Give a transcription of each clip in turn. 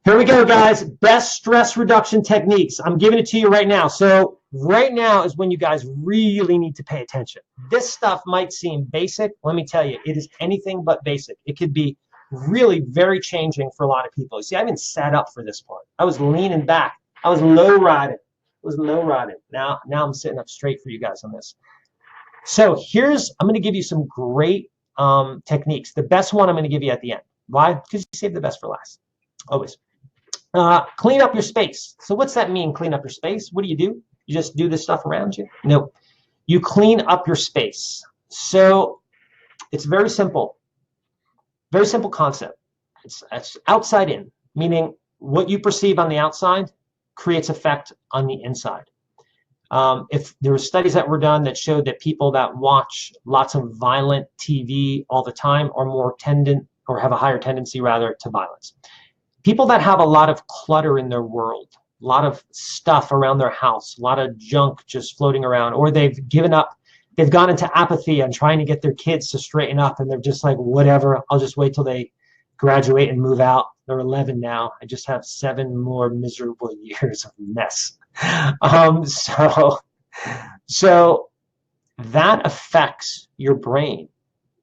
Here we go, guys. Best stress reduction techniques. I'm giving it to you right now. So right now is when you guys really need to pay attention. This stuff might seem basic. Let me tell you, it is anything but basic. It could be really very changing for a lot of people. You see, I haven't sat up for this part. I was leaning back. I was low riding. Now I'm sitting up straight for you guys on this. So I'm going to give you some great techniques. The best one I'm going to give you at the end. Why? Because you save the best for last. Always. Clean up your space. So what's that mean, clean up your space? What do? You just do this stuff around you? No. You clean up your space. So it's very simple. Very simple concept. It's outside in, meaning what you perceive on the outside creates effect on the inside. If there were studies that were done that showed that people that watch lots of violent TV all the time are more have a higher tendency rather to violence. People that have a lot of clutter in their world, a lot of stuff around their house, a lot of junk just floating around, or they've given up, they've gone into apathy on trying to get their kids to straighten up, and they're just like, whatever, I'll just wait till they graduate and move out. They're 11 now. I just have 7 more miserable years of mess. So that affects your brain,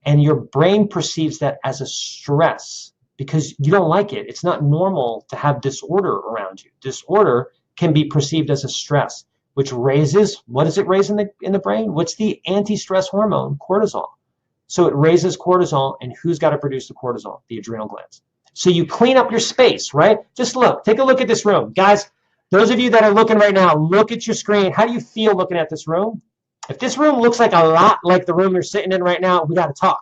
and your brain perceives that as a stress because you don't like it. It's not normal to have disorder around you. Disorder can be perceived as a stress, which raises, what does it raise in the brain? What's the anti-stress hormone? Cortisol. So it raises cortisol, and who's got to produce the cortisol? The adrenal glands. So you clean up your space, right? Just take a look at this room. Guys, those of you that are looking right now, look at your screen. How do you feel looking at this room? If this room looks like a lot like the room you're sitting in right now, we got to talk.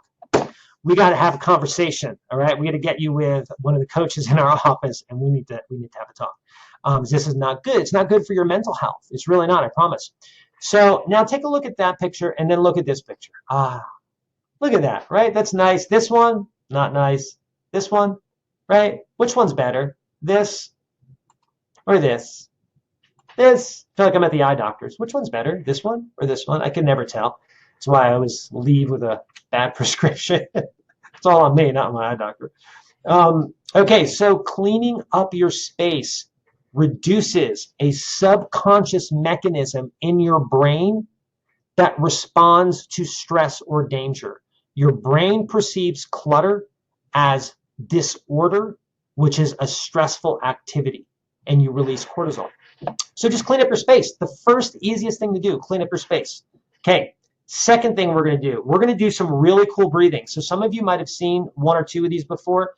We got to have a conversation, all right? We got to get you with one of the coaches in our office, and we need to have a talk. This is not good. It's not good for your mental health. It's really not, I promise. So now take a look at that picture, and then look at this picture. Look at that, right? That's nice. This one, not nice. This one, right? Which one's better? This or this? This. I feel like I'm at the eye doctor's. Which one's better? This one or this one? I can never tell. That's why I always leave with a bad prescription. It's all on me, not my eye doctor. Okay, so cleaning up your space reduces a subconscious mechanism in your brain that responds to stress or danger. Your brain perceives clutter as disorder, which is a stressful activity, and you release cortisol. So just clean up your space. The first easiest thing to do, clean up your space. Okay, second thing we're going to do some really cool breathing. So some of you might have seen 1 or 2 of these before.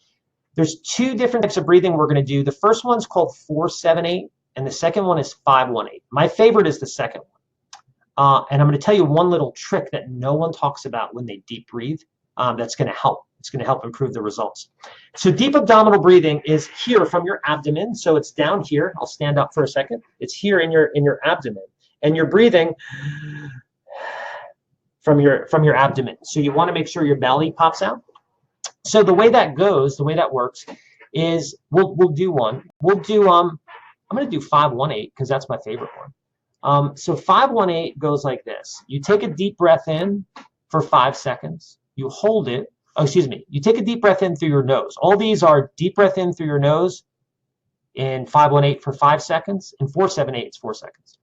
There's 2 different types of breathing we're going to do. The first one's called 4-7-8, and the second one is 5-1-8. My favorite is the second one. And I'm going to tell you one little trick that no one talks about when they deep breathe. That's going to help. It's going to help improve the results. So deep abdominal breathing is here from your abdomen. So it's down here. I'll stand up for a second. It's here in your abdomen, and you're breathing from your abdomen. So you want to make sure your belly pops out. So the way that goes, the way that works, is we'll do one. I'm going to do 5-1-8 because that's my favorite one. So 5-1-8 goes like this. You take a deep breath in for 5 seconds. You hold it. Oh, excuse me. You take a deep breath in through your nose. All these are deep breath in through your nose in 5-1-8 for 5 seconds. In 4-7-8, it's 4 seconds.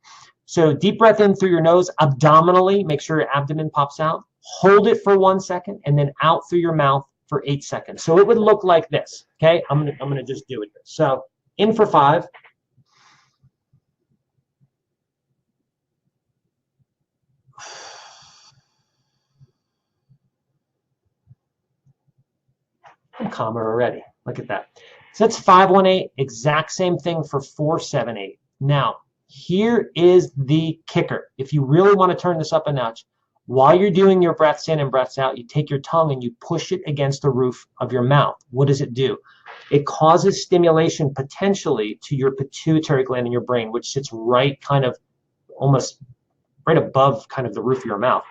So deep breath in through your nose abdominally. Make sure your abdomen pops out. Hold it for 1 second, and then out through your mouth for 8 seconds. So it would look like this. Okay, I'm gonna just do it here. So in for 5. I'm calmer already. Look at that. So that's 5-1-8. Exact same thing for 4-7-8. Now, here is the kicker. If you really want to turn this up a notch, while you're doing your breaths in and breaths out, you take your tongue and you push it against the roof of your mouth. What does it do? It causes stimulation potentially to your pituitary gland in your brain, which sits right kind of almost right above kind of the roof of your mouth.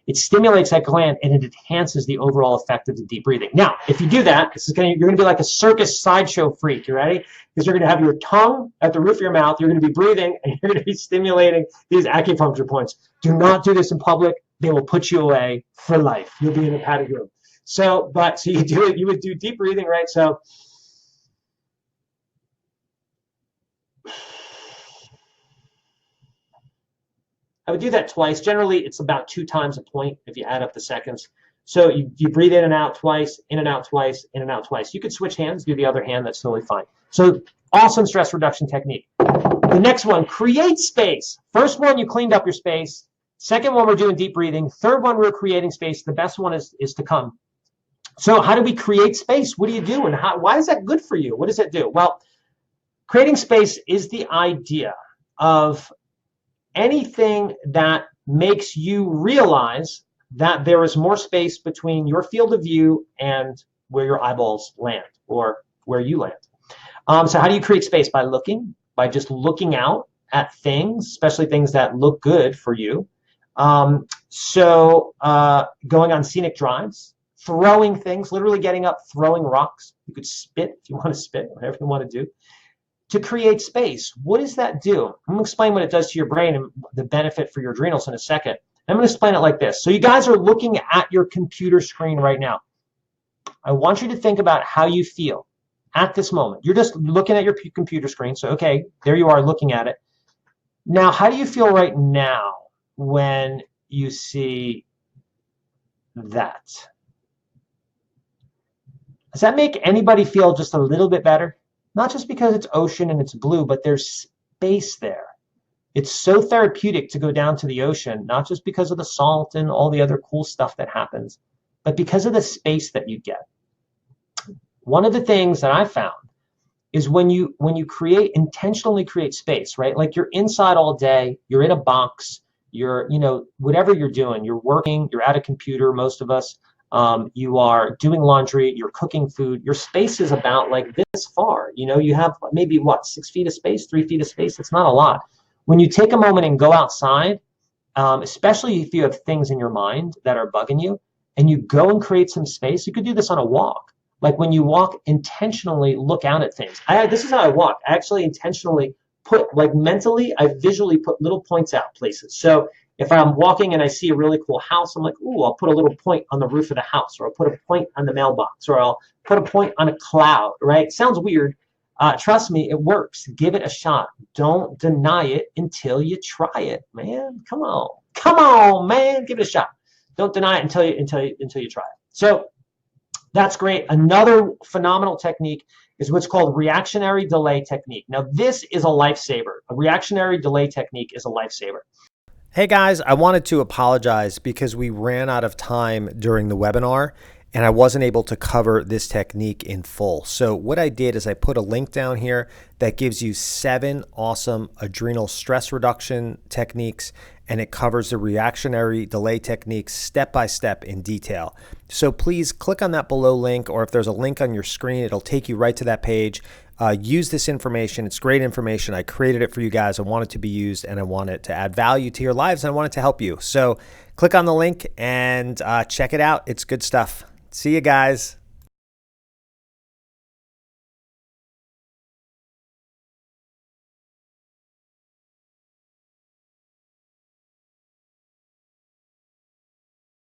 It stimulates that gland, and it enhances the overall effect of the deep breathing. Now, if you do that, you're going to be like a circus sideshow freak. You ready? Because you're going to have your tongue at the roof of your mouth. You're going to be breathing, and you're going to be stimulating these acupuncture points. Do not do this in public. They will put you away for life. You'll be in a padded room. So you do it. You would do deep breathing, right? So I would do that twice. Generally, it's about 2 times a point if you add up the seconds. So you breathe in and out twice, in and out twice, in and out twice. You could switch hands, do the other hand. That's totally fine. So awesome stress reduction technique. The next one, create space. First one, you cleaned up your space. Second one, we're doing deep breathing. Third one, we're creating space. The best one is to come. So how do we create space? What do you do? And why is that good for you? What does it do? Well, creating space is the idea of anything that makes you realize that there is more space between your field of view and where your eyeballs land or where you land. So how do you create space? By just looking out at things, especially things that look good for you. Going on scenic drives, throwing things, literally getting up, throwing rocks. You could spit if you want to spit, whatever you want to do. To create space, what does that do? I'm going to explain what it does to your brain and the benefit for your adrenals in a second. I'm going to explain it like this. So you guys are looking at your computer screen right now. I want you to think about how you feel at this moment. You're just looking at your computer screen. So, okay, there you are looking at it. Now, how do you feel right now when you see that? Does that make anybody feel just a little bit better? Not just because it's ocean and it's blue, but there's space there. It's so therapeutic to go down to the ocean, not just because of the salt and all the other cool stuff that happens, but because of the space that you get. One of the things that I found is when you intentionally create space, right? Like you're inside all day, you're in a box, you're, whatever you're doing, you're working, you're at a computer, most of us, you are doing laundry, you're cooking food, your space is about like this far. You have maybe 6 feet of space, 3 feet of space. It's not a lot. When you take a moment and go outside, especially if you have things in your mind that are bugging you, and you go and create some space, you could do this on a walk. Like when you walk, intentionally look out at things. This is how I walk. I actually intentionally mentally, I visually put little points out places. So if I'm walking and I see a really cool house, I'm like, ooh, I'll put a little point on the roof of the house, or I'll put a point on the mailbox, or I'll put a point on a cloud, right? Sounds weird. Trust me, it works. Give it a shot. Don't deny it until you try it, man. Come on, man. Give it a shot. Don't deny it until you try it. So that's great. Another phenomenal technique is what's called reactionary delay technique. Now, this is a lifesaver. A reactionary delay technique is a lifesaver. Hey guys, I wanted to apologize because we ran out of time during the webinar and I wasn't able to cover this technique in full. So what I did is I put a link down here that gives you 7 awesome adrenal stress reduction techniques, and it covers the reactionary delay techniques step by step in detail. So please click on that below link, or if there's a link on your screen, it'll take you right to that page. Use this information. It's great information. I created it for you guys. I want it to be used, and I want it to add value to your lives, and I want it to help you. So click on the link and check it out. It's good stuff. See you guys.